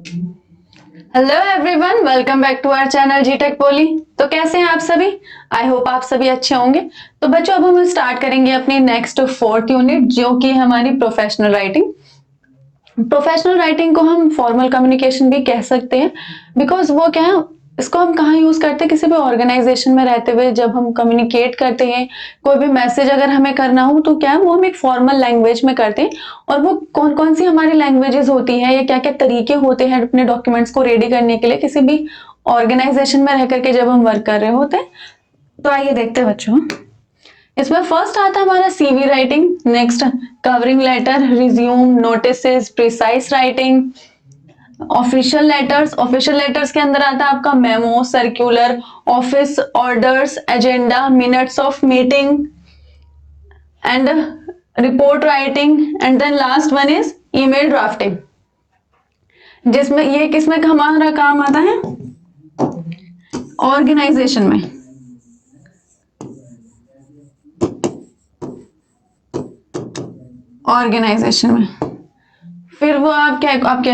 Hello everyone, welcome back to our channel G Tech Poly. तो कैसे हैं आप सभी? आई होप आप सभी अच्छे होंगे। तो बच्चों, अब हम स्टार्ट करेंगे अपनी नेक्स्ट फोर्थ यूनिट, जो कि हमारी प्रोफेशनल राइटिंग। प्रोफेशनल राइटिंग को हम फॉर्मल कम्युनिकेशन भी कह सकते हैं, बिकॉज वो क्या है, इसको हम कहाँ यूज करते हैं? किसी भी ऑर्गेनाइजेशन में रहते हुए जब हम कम्युनिकेट करते हैं, कोई भी मैसेज अगर हमें करना हो तो क्या है, वो हम एक फॉर्मल लैंग्वेज में करते हैं। और वो कौन कौन सी हमारी लैंग्वेजेस होती है या क्या क्या तरीके होते हैं अपने डॉक्यूमेंट्स को रेडी करने के लिए किसी भी ऑर्गेनाइजेशन में रह करके जब हम वर्क कर रहे होते हैं। तो आइए देखते हैं बच्चों। इसमें फर्स्ट आता है हमारा CV writing, next covering letter, resume, notices, precise writing, official letters के अंदर आता है आपका memo, circular, office orders, agenda, minutes of meeting and report writing, and then last one is email drafting, जिसमें ये किसमें हमारा काम आता है? ऑर्गेनाइजेशन में। ऑर्गेनाइजेशन में फिर वो आप क्या, आपके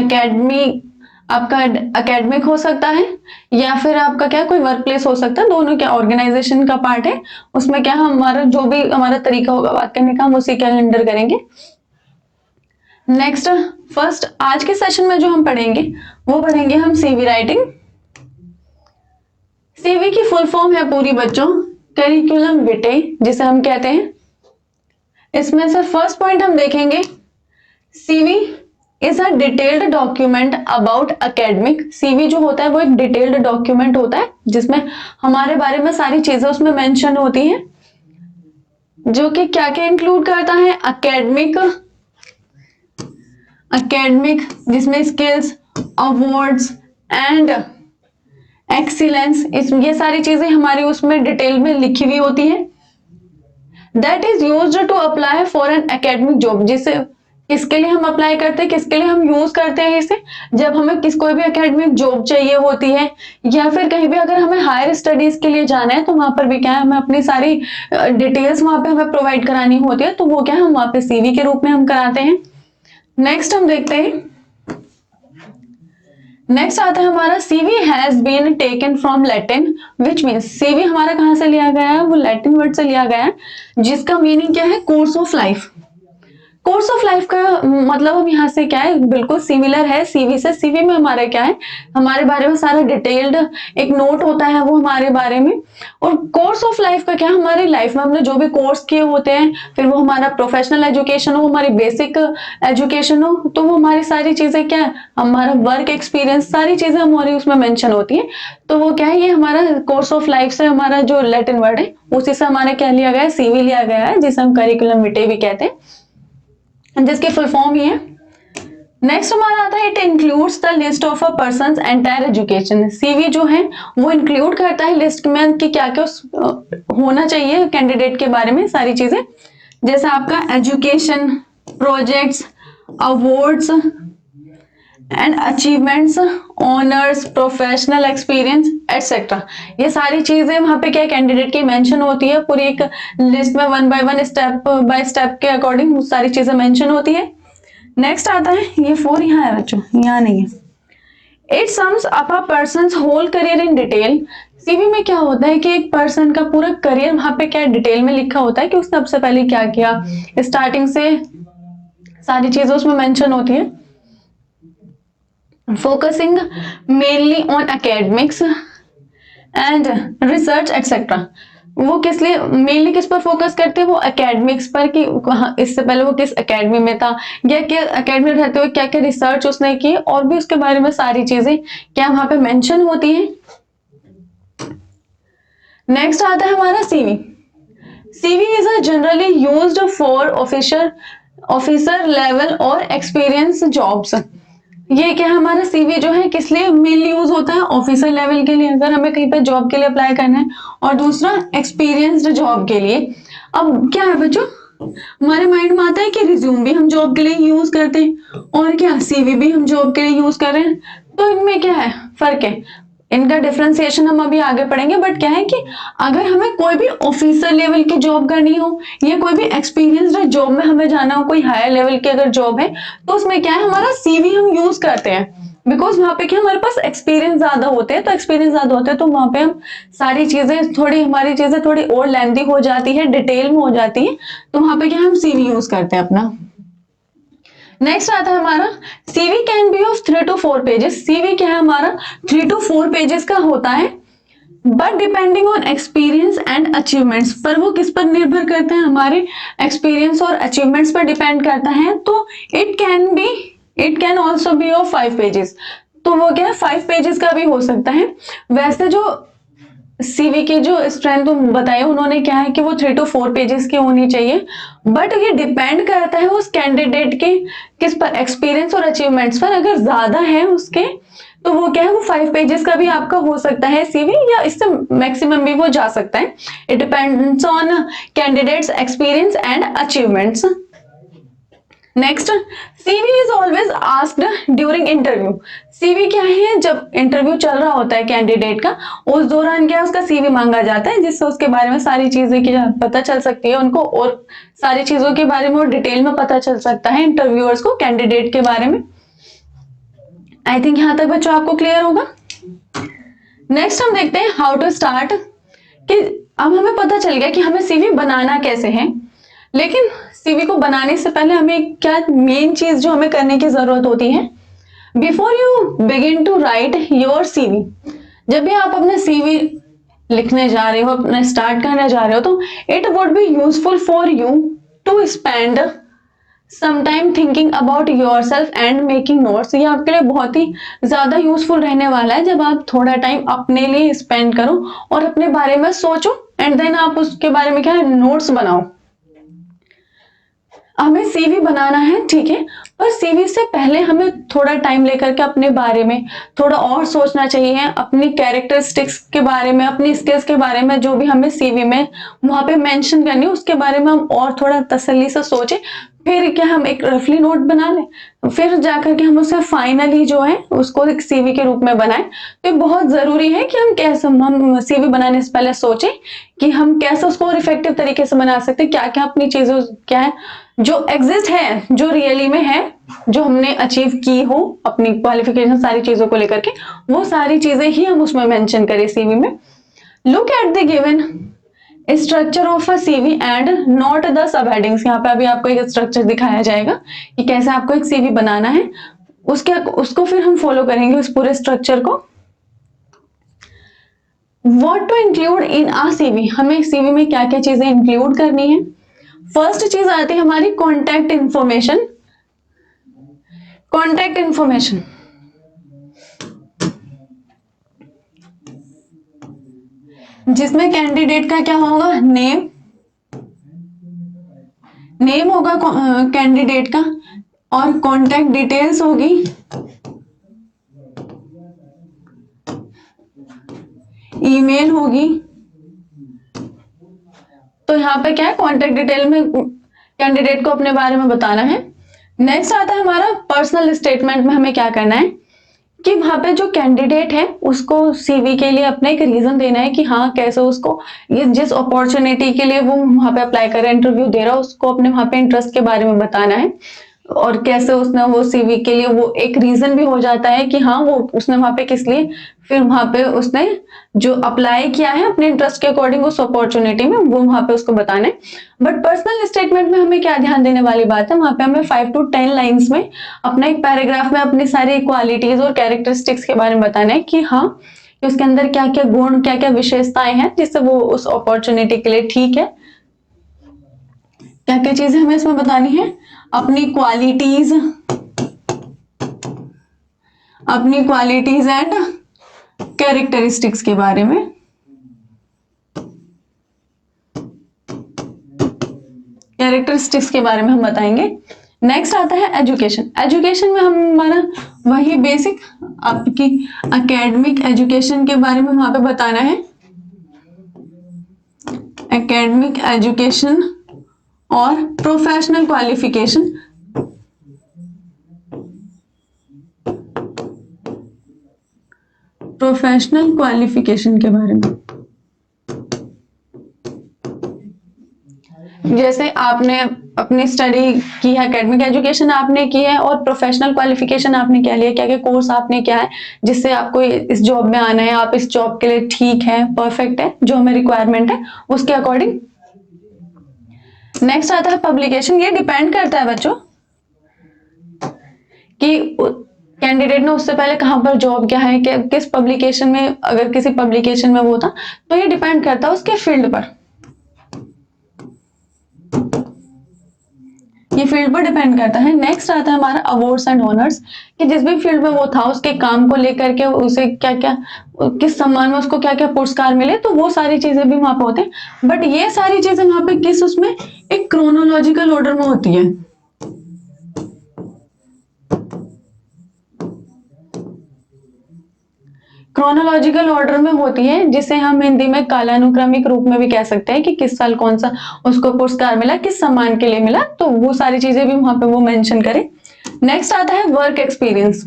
आपका एकेडमिक हो सकता है या फिर आपका क्या कोई वर्क प्लेस हो सकता है। दोनों क्या ऑर्गेनाइजेशन का पार्ट है। उसमें क्या हमारा जो भी हमारा तरीका होगा बात करने का, हम उसी के अंडर करेंगे। नेक्स्ट, फर्स्ट आज के सेशन में जो हम पढ़ेंगे वो पढ़ेंगे हम सीवी राइटिंग। सीवी की फुल फॉर्म है पूरी बच्चों करिकुलम विटे, जिसे हम कहते हैं। इसमें से फर्स्ट पॉइंट हम देखेंगे, CV is a detailed document about academic. CV जो होता है वो एक डिटेल्ड डॉक्यूमेंट होता है जिसमें हमारे बारे में सारी चीजें उसमें मेंशन होती हैं, जो कि क्या क्या इंक्लूड करता है? एकेडमिक जिसमें स्किल्स, अवार्ड्स एंड एक्सीलेंस, ये सारी चीजें हमारी उसमें डिटेल में लिखी हुई होती है। That is used to apply for an academic job, जिसे किसके लिए हम अप्लाई करते हैं, किसके लिए हम यूज करते हैं इसे? जब हमें कोई भी एकेडमिक जॉब चाहिए होती है या फिर कहीं भी अगर हमें हायर स्टडीज के लिए जाना है तो वहां पर भी क्या है, हमें अपनी सारी डिटेल्स वहां पे हमें प्रोवाइड करानी होती है। तो वो क्या है, हम वहां पे सीवी के रूप में हम कराते हैं। नेक्स्ट हम देखते हैं, नेक्स्ट आता है हमारा CV has been taken from Latin, which means CV हमारा कहां से लिया गया है? वो लैटिन वर्ड से लिया गया है, जिसका मीनिंग क्या है? Course of life. Course of life का मतलब हम यहाँ से क्या है, बिल्कुल सिमिलर है सीवी से। सीवी में हमारा क्या है, हमारे बारे में सारा डिटेल्ड एक नोट होता है वो हमारे बारे में। और कोर्स ऑफ लाइफ का क्या, हमारी लाइफ में हमने जो भी कोर्स किए होते हैं, फिर वो हमारा प्रोफेशनल एजुकेशन हो, हमारी बेसिक एजुकेशन हो, तो वो हमारी सारी चीजें क्या है, हमारा वर्क एक्सपीरियंस, सारी चीजें हमारी उसमें मेंशन होती है। तो वो क्या है, ये हमारा कोर्स ऑफ लाइफ से हमारा जो लैटिन वर्ड है उसी से हमारे क्या लिया गया है? सीवी लिया गया है, जिसे हम करिकुलम विटे भी कहते हैं, जिसकी फुल फॉर्म ही है। नेक्स्ट हमारा आता है, it includes the list of a persons entire education. CV जो है वो इंक्लूड करता है लिस्ट में कि क्या क्या होना चाहिए कैंडिडेट के बारे में सारी चीजें, जैसे आपका education, projects, awards and achievements, honours, professional experience etcetera. ये सारी चीजें वहां पे क्या कैंडिडेट की मेंशन होती है, पूरी एक लिस्ट में one by one step by step के अकॉर्डिंग सारी चीजें मेंशन होती है। नेक्स्ट आता है, ये 4 यहाँ है बच्चों, यहाँ नहीं है। It sums up a person's whole career in detail. CV में क्या होता है कि एक पर्सन का पूरा करियर वहां पे क्या डिटेल में लिखा होता है कि उसने सबसे पहले क्या किया, स्टार्टिंग से सारी चीजें उसमें मेंशन होती है। Focusing mainly on academics and research etcetera. वो किस लिए मेनली किस पर फोकस करते हैं? वो एकेडमिक्स पर, कि इससे पहले वो किस एकेडमी में था या क्या एकेडमी में रहते हुए क्या क्या रिसर्च उसने की, और भी उसके बारे में सारी चीजें क्या वहां पे मेंशन होती है। नेक्स्ट आता है हमारा CV. CV is a generally used for officer level और एक्सपीरियंस जॉब्स। ये क्या हमारा सीवी जो है किस लिए मेनली यूज होता है? ऑफिसर लेवल के लिए, अगर हमें कहीं पे जॉब के लिए अप्लाई करना है, और दूसरा एक्सपीरियंस्ड जॉब के लिए। अब क्या है बच्चों, हमारे माइंड में आता है कि रिज्यूम भी हम जॉब के लिए यूज करते हैं और क्या सीवी भी हम जॉब के लिए यूज कर रहे हैं। तो इनमें क्या है फर्क है, इनका डिफरेंशिएशन हम अभी आगे पढ़ेंगे। बट क्या है कि अगर हमें कोई भी ऑफिसर लेवल की जॉब करनी हो या कोई भी एक्सपीरियंस्ड जॉब में हमें जाना हो, कोई हायर लेवल की अगर जॉब है, तो उसमें क्या है हमारा सीवी हम यूज करते हैं। बिकॉज वहां पे क्या हमारे पास एक्सपीरियंस ज्यादा होते हैं, तो एक्सपीरियंस ज्यादा होते हैं तो वहां पे हम सारी चीजें थोड़ी, हमारी चीजें थोड़ी और लेंथी हो जाती है, डिटेल में हो जाती है, तो वहां पे क्या हम CV यूज करते हैं अपना। नेक्स्ट आता है हमारा CV can be of 3 to 4 pages. CV क्या है हमारा 3 to 4 पेजेस का होता है, but depending on experience and achievements, पर वो किस पर निर्भर करते हैं, हमारे एक्सपीरियंस और अचीवमेंट्स पर डिपेंड करता है। तो it can also be of 5 pages, तो वो क्या है 5 पेजेस का भी हो सकता है। वैसे जो CV की जो स्ट्रेंथ बताई उन्होंने क्या है कि वो 3 to 4 पेजेस की होनी चाहिए, बट ये डिपेंड करता है उस कैंडिडेट के किस पर, एक्सपीरियंस और अचीवमेंट्स पर। अगर ज्यादा है उसके तो वो क्या है वो 5 पेजेस का भी आपका हो सकता है CV, या इससे मैक्सिमम भी वो जा सकता है। It depends on candidates experience and achievements. Next, CV is always asked during interview. CV क्या है, जब इंटरव्यू चल रहा होता है कैंडिडेट का, उस दौरान क्या उसका CV मांगा जाता है, जिससे उसके बारे में सारी चीजें की पता चल सकती है उनको, और सारी चीजों के बारे में और डिटेल में पता चल सकता है इंटरव्यूअर्स को कैंडिडेट के बारे में। आई थिंक यहां तक बच्चों आपको क्लियर होगा। नेक्स्ट हम देखते हैं हाउ टू स्टार्ट, कि अब हमें पता चल गया कि हमें CV बनाना कैसे है, लेकिन CV को बनाने से पहले हमें क्या मेन चीज जो हमें करने की जरूरत होती है, before you begin to write your CV, जब भी आप अपने CV लिखने जा रहे हो, अपना स्टार्ट करने जा रहे हो, तो it would be useful for you to spend some time thinking about yourself and making notes. ये आपके लिए बहुत ही ज्यादा यूजफुल रहने वाला है, जब आप थोड़ा टाइम अपने लिए स्पेंड करो और अपने बारे में सोचो, एंड देन आप उसके बारे में क्या नोट्स बनाओ। हमें CV बनाना है, ठीक है, पर CV से पहले हमें थोड़ा टाइम लेकर के अपने बारे में थोड़ा और सोचना चाहिए, अपनी कैरेक्टरिस्टिक्स के बारे में, अपनी स्किल्स के बारे में, जो भी हमें CV में वहां पे मेंशन करनी है उसके बारे में हम और थोड़ा तसल्ली से सोचें, फिर क्या हम एक रफली नोट बना लें, फिर जाकर के हम उसे फाइनली जो है उसको एक CV के रूप में बनाएं। तो बहुत जरूरी है कि हम कैसे, हम CV बनाने से पहले सोचें कि हम कैसे उसको और इफेक्टिव तरीके से बना सकते हैं, क्या क्या अपनी चीजों क्या है जो एग्जिस्ट है, जो रियली में है, जो हमने अचीव की हो अपनी क्वालिफिकेशन सारी चीजों को लेकर के, वो सारी चीजें ही हम उसमें मेंशन करें CV में। Look at the given structure of a CV and not the sub headings. यहाँ पे अभी आपको एक स्ट्रक्चर दिखाया जाएगा कि कैसे आपको एक CV बनाना है, उसको फिर हम फॉलो करेंगे उस पूरे स्ट्रक्चर को। What to include in a CV, हमें CV में क्या क्या चीजें इंक्लूड करनी है। फर्स्ट चीज आती है हमारी कॉन्टैक्ट इंफॉर्मेशन। कॉन्टैक्ट इंफॉर्मेशन जिसमें कैंडिडेट का क्या होगा, नेम होगा कैंडिडेट का, और कॉन्टैक्ट डिटेल्स होगी, ईमेल होगी। तो यहाँ पे क्या है, कॉन्टैक्ट डिटेल में कैंडिडेट को अपने बारे में बताना है। नेक्स्ट आता है हमारा पर्सनल स्टेटमेंट में हमें क्या करना है कि वहां पे जो कैंडिडेट है उसको CV के लिए अपना एक रीजन देना है कि हाँ कैसे उसको ये जिस अपॉर्चुनिटी के लिए वो वहां पे अप्लाई कर रहा है, इंटरव्यू दे रहा है, उसको अपने वहां पे इंटरेस्ट के बारे में बताना है, और कैसे उसने वो CV के लिए वो एक रीजन भी हो जाता है कि हाँ वो उसने वहां पे किस लिए, फिर वहां पे उसने जो अप्लाई किया है अपने इंटरेस्ट के अकॉर्डिंग उस अपॉर्चुनिटी में, वो वहां पे उसको बताना है। बट पर्सनल स्टेटमेंट में हमें क्या ध्यान देने वाली बात है, वहां पे हमें 5 to 10 लाइन्स में अपना एक पैराग्राफ में अपनी सारी क्वालिटीज और कैरेक्टरिस्टिक्स के बारे में बताना है कि हाँ कि उसके अंदर क्या क्या गुण, क्या क्या विशेषताएं हैं जिससे वो उस अपॉर्चुनिटी के लिए ठीक है। क्या क्या चीजें हमें इसमें बतानी है, अपनी क्वालिटीज एंड कैरेक्टरिस्टिक्स के बारे में। कैरेक्टरिस्टिक्स के बारे में हम बताएंगे। नेक्स्ट आता है एजुकेशन। एजुकेशन में हमारा वही बेसिक आपकी एकेडमिक एजुकेशन के बारे में वहां पे बताना है, एकेडमिक एजुकेशन और प्रोफेशनल क्वालिफिकेशन। प्रोफेशनल क्वालिफिकेशन के बारे में। जैसे आपने अपनी स्टडी की है, एकेडमिक एजुकेशन आपने की है और प्रोफेशनल क्वालिफिकेशन आपने क्या लिया, क्या क्या कोर्स आपने किया है जिससे आपको इस जॉब में आना है, आप इस जॉब के लिए ठीक है, परफेक्ट है, जो हमें रिक्वायरमेंट है उसके अकॉर्डिंग। नेक्स्ट आता है पब्लिकेशन। ये डिपेंड करता है बच्चों कि कैंडिडेट ने उससे पहले कहाँ पर जॉब किया है, किस पब्लिकेशन में, अगर किसी पब्लिकेशन में वो था तो ये डिपेंड करता है उसके फील्ड पर, ये फील्ड पर डिपेंड करता है। नेक्स्ट आता है हमारा अवार्ड्स एंड ऑनर्स, कि जिस भी फील्ड में वो था उसके काम को लेकर के उसे क्या क्या, किस सम्मान में उसको क्या क्या पुरस्कार मिले, तो वो सारी चीजें भी वहां पे होते हैं। बट ये सारी चीजें वहां पे किस उसमें, एक क्रोनोलॉजिकल ऑर्डर में होती है। क्रोनोलॉजिकल ऑर्डर में होती है, जिसे हम हिंदी में कालानुक्रमिक रूप में भी कह सकते हैं कि किस साल कौन सा उसको पुरस्कार मिला, किस सम्मान के लिए मिला, तो वो सारी चीजें भी वहां पे वो मेंशन करें। नेक्स्ट आता है वर्क एक्सपीरियंस।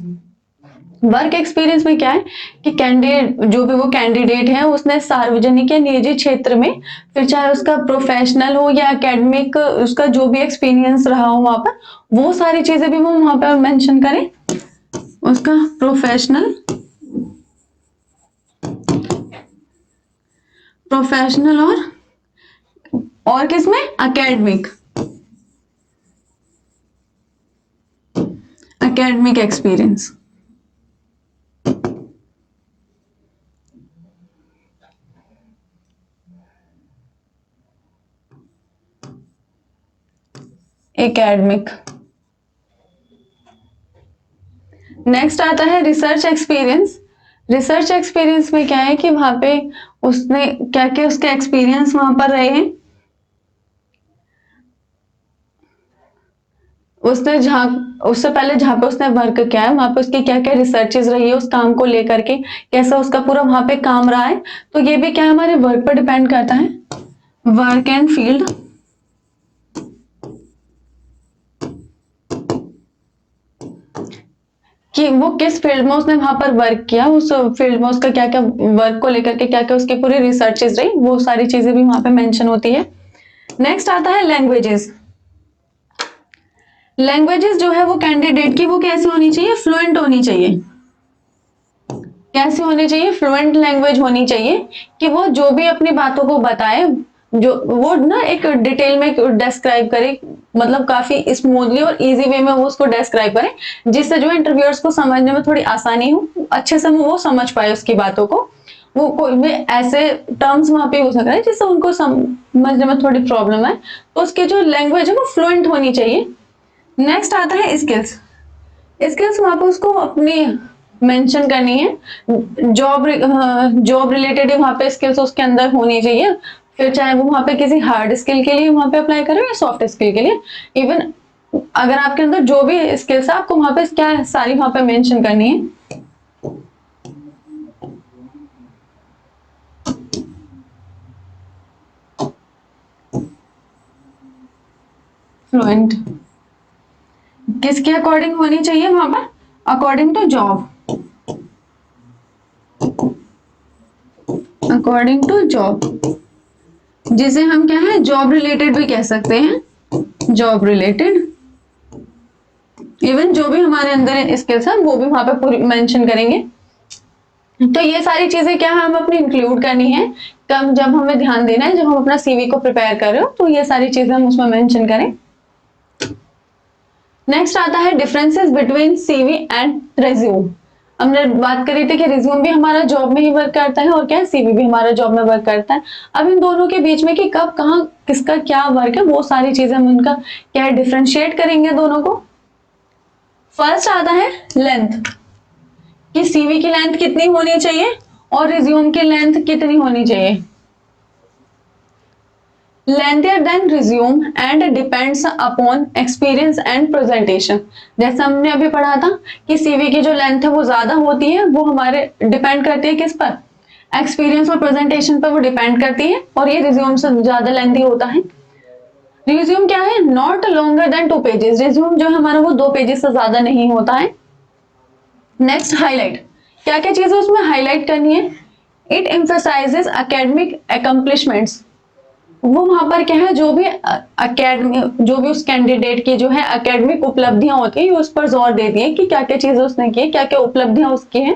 वर्क एक्सपीरियंस में क्या है कि कैंडिडेट, जो भी वो कैंडिडेट है उसने सार्वजनिक या निजी क्षेत्र में, फिर चाहे उसका प्रोफेशनल हो या एकेडमिक, उसका जो भी एक्सपीरियंस रहा हो वहां पर, वो सारी चीजें भी वो वहां पर मेंशन करें, उसका प्रोफेशनल, प्रोफेशनल और किसमें, academic, academic experience. Academic. Next आता है रिसर्च एक्सपीरियंस। रिसर्च एक्सपीरियंस में क्या है कि वहां पे उसने क्या क्या उसके एक्सपीरियंस वहां पर रहे हैं, उसने जहाँ, उससे पहले जहाँ पे उसने वर्क किया है वहां पे उसकी क्या क्या रिसर्चेज रही है उस काम को लेकर के, कैसा उसका पूरा वहां पे काम रहा है, तो ये भी क्या है हमारे वर्क पर डिपेंड करता है। वर्क एंड फील्ड, कि वो किस फील्ड में उसने वहां पर वर्क किया, उस फील्ड में उसका क्या क्या वर्क को लेकर के क्या क्या उसकी पूरी रिसर्चेज रही, वो सारी चीजें भी वहां पे मेंशन होती है। नेक्स्ट आता है लैंग्वेजेस। लैंग्वेजेस जो है वो कैंडिडेट की वो कैसी होनी चाहिए, फ्लुएंट होनी चाहिए। कैसी होनी चाहिए, फ्लुएंट लैंग्वेज होनी चाहिए, कि वो जो भी अपनी बातों को बताए, जो वो ना एक डिटेल में डिस्क्राइब करे, मतलब काफी स्मूथली और इजी वे में वो उसको डिस्क्राइब करे, जिससे जो इंटरव्यूअर्स को समझने में थोड़ी आसानी हो, अच्छे से वो समझ पाए उसकी बातों को। वो कोई भी ऐसे टर्म्स वहां पे यूज ना करें जिससे उनको समझने में थोड़ी प्रॉब्लम है, तो उसकी जो लैंग्वेज है वो फ्लुएंट होनी चाहिए। नेक्स्ट आता है स्किल्स। स्किल्स वहां पे उसको अपनी मेंशन करनी है, जॉब रिलेटेड वहां पे स्किल्स उसके अंदर होनी चाहिए, फिर चाहे वो वहां पे किसी हार्ड स्किल के लिए वहां पे अप्लाई करें या सॉफ्ट स्किल के लिए। इवन अगर आपके अंदर जो भी स्किल्स है आपको वहां पे क्या है, सारी वहां पे मेंशन करनी है। फ्लुएंट किसके अकॉर्डिंग होनी चाहिए वहां पर, according to job, according to job, जिसे हम क्या है जॉब रिलेटेड भी कह सकते हैं, जॉब रिलेटेड। इवन जो भी हमारे अंदर स्किल्स है वो भी वहां पे पूरी मेंशन करेंगे। तो ये सारी चीजें क्या है हम अपनी इंक्लूड करनी है, कब जब हमें ध्यान देना है, जब हम अपना सीवी को प्रिपेयर कर रहे हो तो ये सारी चीजें हम उसमें मेंशन करें। नेक्स्ट आता है differences between CV and resume. हमने बात करी थी कि रिज्यूम भी हमारा जॉब में ही वर्क करता है और क्या है सीवी भी हमारा जॉब में वर्क करता है। अब इन दोनों के बीच में कि कब कहाँ किसका क्या वर्क है, वो सारी चीजें हम उनका क्या डिफरेंशिएट करेंगे दोनों को। फर्स्ट आता है लेंथ, कि सीवी की लेंथ कितनी होनी चाहिए और रिज्यूम की लेंथ कितनी होनी चाहिए। Lengthier than resume and depends upon experience and presentation. जैसे हमने अभी पढ़ा था कि सीवी की जो लेंथ है वो ज्यादा होती है, वो हमारे डिपेंड करती है किस पर, एक्सपीरियंस और प्रेजेंटेशन पर वो डिपेंड करती है, और ये रिज्यूम से ज्यादा लेंथी होता है। रिज्यूम क्या है, not longer than 2 pages. Resume जो है हमारा वो 2 पेजेस से ज्यादा नहीं होता है। नेक्स्ट हाईलाइट, क्या क्या चीजें उसमें हाईलाइट करनी है। इट एम्फसाइजेस एकेडमिक अकम्पलिशमेंट्स, वो वहां पर क्या है, जो भी जो भी उस कैंडिडेट की जो है एकेडमिक उपलब्धियां होती है उस पर जोर देती है कि क्या क्या चीजें उसने की, क्या क्या उपलब्धियां उसकी हैं।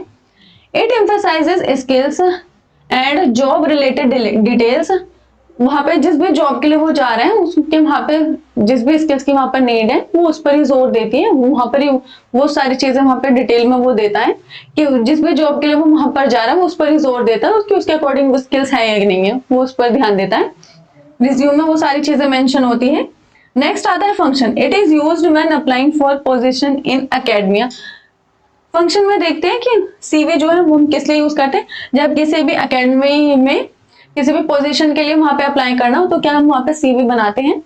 It emphasises skills and job related details. वहां पे जिस भी जॉब के लिए वो जा रहे हैं उसके वहां पे जिस भी स्किल्स की वहां पर नीड है वो उस पर ही जोर देती है, वहां पर ही वो सारी चीजें वहां पर डिटेल में वो देता है कि जिस भी जॉब के लिए वो वहां पर जा रहा है वो उस पर ही जोर देता है, उसके अकॉर्डिंग वो स्किल्स है या नहीं है वो उस पर ध्यान देता है। रिज्यूम में वो सारी चीजें मेंशन होती है। नेक्स्ट आता है function. It is used when applying for position in academia. Function में देखते हैं कि सीवी जो है वो हम किस लिए यूज करते हैं, जब किसी भी एकेडमी में किसी भी पोजीशन के लिए वहां पे अप्लाई करना हो तो क्या हम वहां पे सीवी बनाते हैं।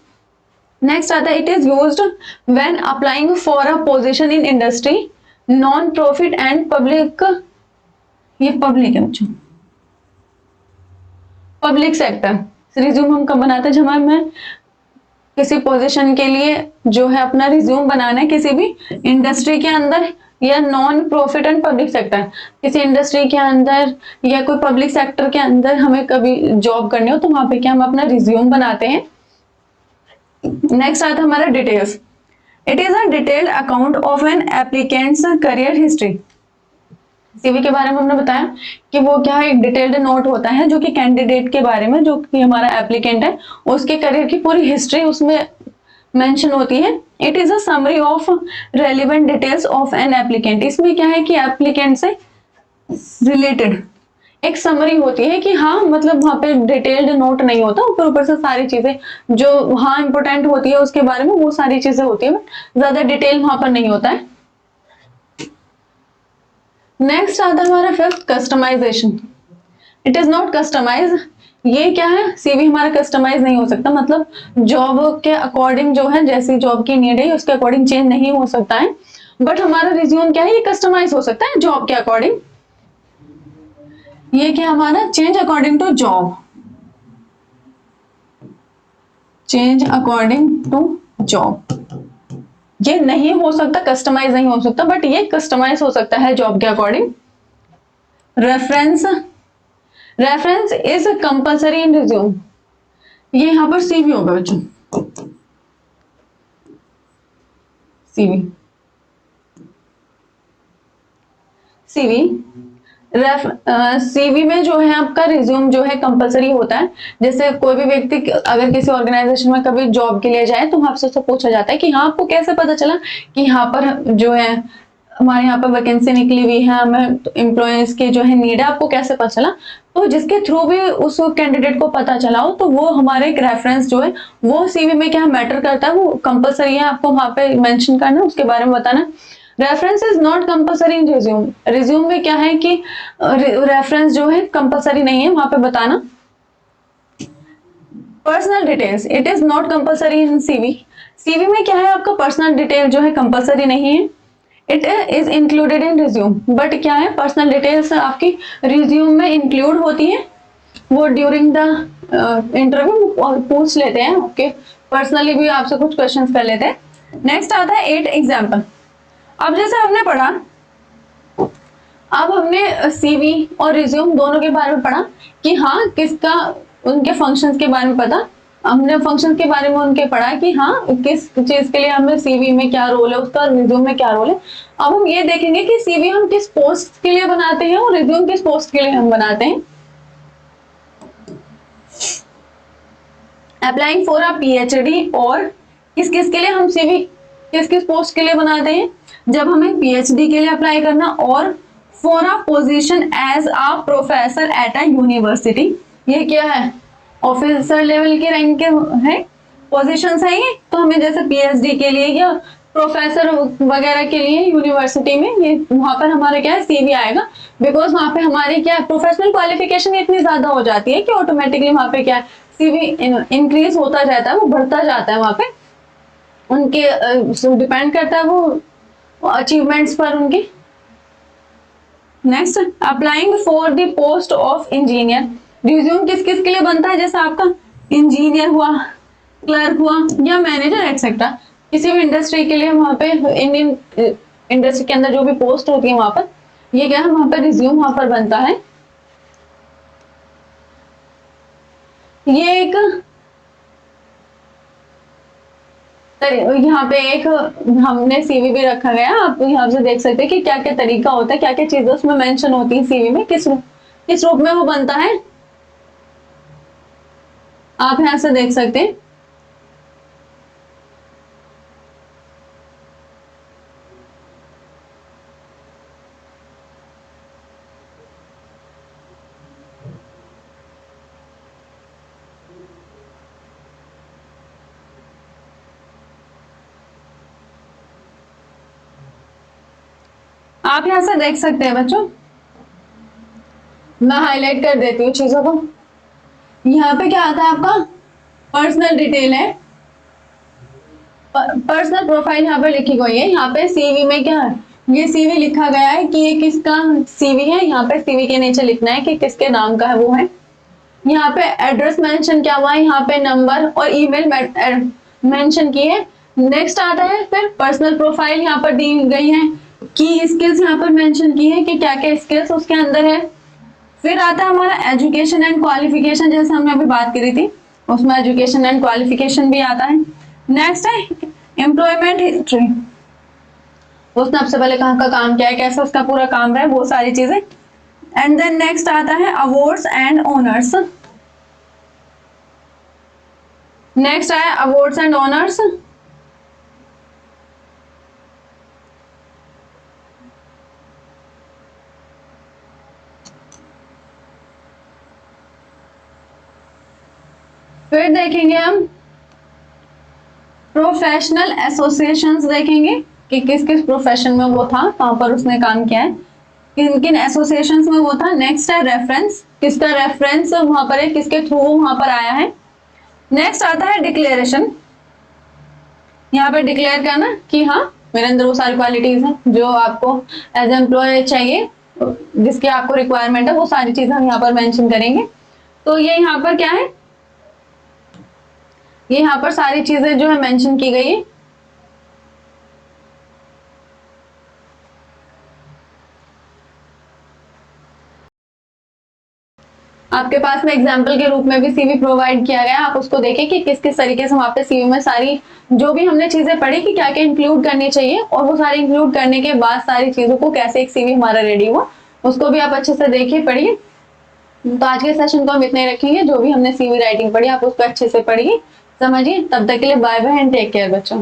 नेक्स्ट आता है it is used when applying for a position in industry, non profit and public. ये पब्लिक है बच्चों, पब्लिक सेक्टर। रिज्यूम हम कब बनाते हैं, जब हमें किसी पोजीशन के लिए जो है अपना रिज्यूम बनाना है किसी भी इंडस्ट्री के अंदर या non profit and public sector, किसी इंडस्ट्री के अंदर या कोई पब्लिक सेक्टर के अंदर हमें कभी जॉब करनी हो तो वहां पे क्या हम अपना रिज्यूम बनाते हैं। नेक्स्ट आता है हमारा details. It is a detailed account of an applicant's career history. सीवी के बारे में हमने बताया कि वो क्या है, एक डिटेल्ड नोट होता है जो कि कैंडिडेट के बारे में, जो कि हमारा एप्लीकेंट है उसके करियर की पूरी हिस्ट्री उसमें मेंशन होती है। It is a summary of relevant details of an applicant. इसमें क्या है कि एप्लीकेंट से रिलेटेड एक समरी होती है कि हाँ मतलब वहां पे डिटेल्ड नोट नहीं होता, ऊपर ऊपर से सारी चीजें जो हाँ इंपोर्टेंट होती है उसके बारे में वो सारी चीजें होती है, ज्यादा डिटेल वहां पर नहीं होता है। नेक्स्ट आता है हमारा fifth, customisation. It is not customise. ये क्या है, सीवी हमारा कस्टमाइज नहीं हो सकता, मतलब जॉब के अकॉर्डिंग जो है जैसी जॉब की नीड है उसके अकॉर्डिंग चेंज नहीं हो सकता है। बट हमारा रिज्यूम क्या है, ये कस्टमाइज हो सकता है जॉब के अकॉर्डिंग। ये क्या हमारा, change according to job, change according to job. ये नहीं हो सकता, कस्टमाइज नहीं हो सकता, बट ये कस्टमाइज हो सकता है जॉब के according. Reference. Reference is compulsory in resume. ये यहां पर सीवी होगा बच्चों, सीवी। सीवी सीवी में जो है आपका रिज्यूम जो है कंपलसरी होता है। जैसे कोई भी व्यक्ति अगर किसी ऑर्गेनाइजेशन में कभी जॉब के लिए जाए तो आपसे तो पूछा जाता है कि हाँ आपको कैसे पता चला कि यहाँ पर जो है हमारे यहाँ पर वैकेंसी निकली हुई है, हमें एम्प्लॉयज की जो है नीड है, आपको कैसे पता चला। तो जिसके थ्रू भी उस कैंडिडेट को पता चला हो तो वो हमारे एक रेफरेंस जो है वो सीवी में क्या मैटर करता है, वो कंपलसरी है आपको वहां पे मेंशन करना, उसके बारे में बताना। Reference is not compulsory in resume. Resume में क्या है कि रेफरेंस जो है कंपलसरी नहीं है वहां पे बताना। Personal details, it is not compulsory in CV. CV में क्या है, आपका पर्सनल डिटेल जो है कंपलसरी नहीं है। It is included in resume, but क्या है पर्सनल डिटेल्स आपकी रिज्यूम में इंक्लूड होती है, वो ड्यूरिंग द इंटरव्यू पूछ लेते हैं, ओके पर्सनली भी आपसे कुछ क्वेश्चंस कर लेते हैं। नेक्स्ट आता है 8 एग्जाम्पल। अब जैसे हमने पढ़ा, अब हमने सीवी और रिज्यूम दोनों के बारे में पढ़ा कि हाँ किसका उनके फंक्शंस के बारे में पता, हमने फंक्शंस के बारे में उनके पढ़ा कि हाँ किस चीज के लिए हमें सीवी में क्या रोल है उसका, रिज्यूम में क्या रोल है। अब हम ये देखेंगे कि सीवी हम किस पोस्ट के लिए बनाते हैं और रिज्यूम किस पोस्ट के लिए हम बनाते हैं। अप्लाइंग फॉर अ पीएचडी, और किस किस के लिए हम सीवी किस किस पोस्ट के लिए बनाते हैं, जब हमें पीएचडी के लिए अप्लाई करना, और for a position as a professor at a university. ये क्या है, ऑफिसर लेवल की रैंक के है पोजीशंस है ये, तो हमें जैसे पीएचडी के लिए या प्रोफेसर वगैरह के लिए यूनिवर्सिटी में ये वहां पर हमारा क्या है सीवी आएगा, बिकॉज वहां पे हमारी क्या प्रोफेशनल क्वालिफिकेशन इतनी ज्यादा हो जाती है कि ऑटोमेटिकली वहां पे क्या सीवी इंक्रीज होता जाता है, वो बढ़ता जाता है वहां पे, उनके डिपेंड करता है वो अचीवमेंट्स पर उनकी। Next, applying for the post of engineer. Resume किस किस के लिए बनता है, जैसे आपका इंजीनियर हुआ, क्लर्क हुआ या मैनेजर एक्सेट्रा, किसी भी इंडस्ट्री के लिए वहां पे इंडियन इंडस्ट्री के अंदर जो भी पोस्ट होती है वहां पर ये क्या है वहां पर रिज्यूम वहां पर बनता है। ये एक यहाँ पे एक हमने सीवी भी रखा गया, आप यहाँ से देख सकते हैं कि क्या क्या तरीका होता है, क्या क्या चीजें उसमें मेंशन होती है सीवी में, किस रूप में वो बनता है, आप यहाँ से देख सकते हैं। आप यहाँ से देख सकते हैं बच्चों, मैं हाईलाइट कर देती हूँ चीजों को। यहाँ पे क्या आता है आपका पर्सनल डिटेल है, पर्सनल प्रोफाइल यहाँ पे लिखी गई है। यहाँ पे सीवी में क्या है, ये सीवी लिखा गया है कि ये किसका सीवी है, यहाँ पे सीवी के नीचे लिखना है कि किसके नाम का है वो है। यहाँ पे एड्रेस मेंशन क्या हुआ है, यहाँ पे नंबर और ईमेल मेंशन की है। नेक्स्ट आता है फिर पर्सनल प्रोफाइल यहाँ पर दी गई है कि स्किल्स यहाँ पर मेंशन की है कि क्या क्या स्किल्स उसके अंदर है। फिर आता है हमारा एजुकेशन एंड क्वालिफिकेशन, जैसे हमने अभी बात करी थी उसमें एजुकेशन एंड क्वालिफिकेशन भी आता है। नेक्स्ट है एम्प्लॉयमेंट हिस्ट्री, उसने सबसे पहले कहाँ का काम किया है, कैसे उसका पूरा काम रहा है, वो सारी चीजें। एंड देन नेक्स्ट आता है अवार्ड्स एंड ऑनर्स, नेक्स्ट आया अवार्ड्स एंड ऑनर्स। फिर देखेंगे हम प्रोफेशनल एसोसिएशंस, देखेंगे कि किस किस प्रोफेशन में वो था, कहां पर उसने काम किया है, किन किन एसोसिएशंस में वो था। नेक्स्ट है रेफरेंस, किसका रेफरेंस वहां पर है, किसके थ्रू वहां पर आया है। नेक्स्ट आता है डिक्लेरेशन, यहाँ पर डिक्लेयर करना कि हाँ मेरे अंदर वो सारी क्वालिटीज हैं जो आपको एज एम्प्लॉय चाहिए, जिसकी आपको रिक्वायरमेंट है, वो सारी चीजें हम यहाँ पर मेंशन करेंगे। तो ये यहाँ पर क्या है, ये यहाँ पर सारी चीजें जो है मेंशन की गई है। आपके पास में एग्जाम्पल के रूप में भी सीवी प्रोवाइड किया गया, आप उसको देखें कि किस किस तरीके से वहां पे सीवी में सारी जो भी हमने चीजें पढ़ी कि क्या क्या इंक्लूड करनी चाहिए, और वो सारी इंक्लूड करने के बाद सारी चीजों को कैसे एक सीवी हमारा रेडी हुआ, उसको भी आप अच्छे से देखिए, पढ़िए। तो आज के सेशन को हम इतना ही रखेंगे, जो भी हमने सीवी राइटिंग पढ़ी आप उसको अच्छे से पढ़िए, समझिए। तब तक के लिए bye bye and take care बच्चों।